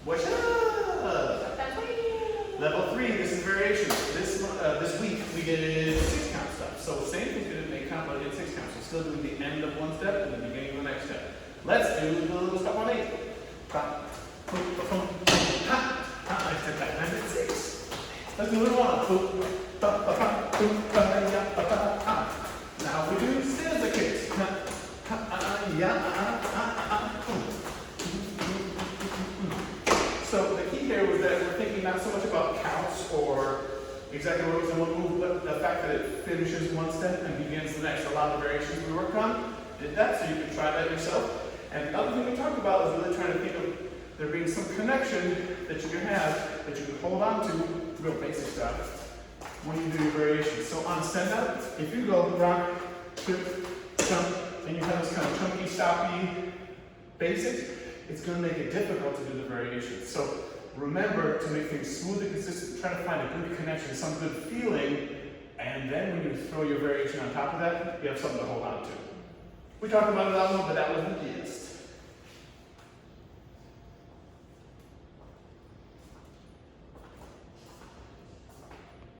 What's up? Uptown Swing. Level 3, this is variations. This week we did 6 count stuff. So same thing, we didn't make count, but we did 6 counts. So still doing the end of one step and the beginning of the next step. Let's do the little step on 8. I said that time at 6. Let's do little 1. Now we do stanza kicks. So the key here was that we're thinking not so much about counts or exactly what was in one move, but the fact that it finishes one step and begins the next. A lot of the variations we worked on did that, so you can try that yourself. And the other thing we talked about is really trying to think of there being some connection that you can have, that you can hold on to, real basic stuff, when you do your variations. So on stand up, if you go rock, chip, jump, and you have this kind of chunky, stoppy basics, it's going to make it difficult to do the variations. So remember to make things smooth and consistent, try to find a good connection, some good feeling, and then when you throw your variation on top of that, you have something to hold on to. We talked about it a lot more, but that was the gist.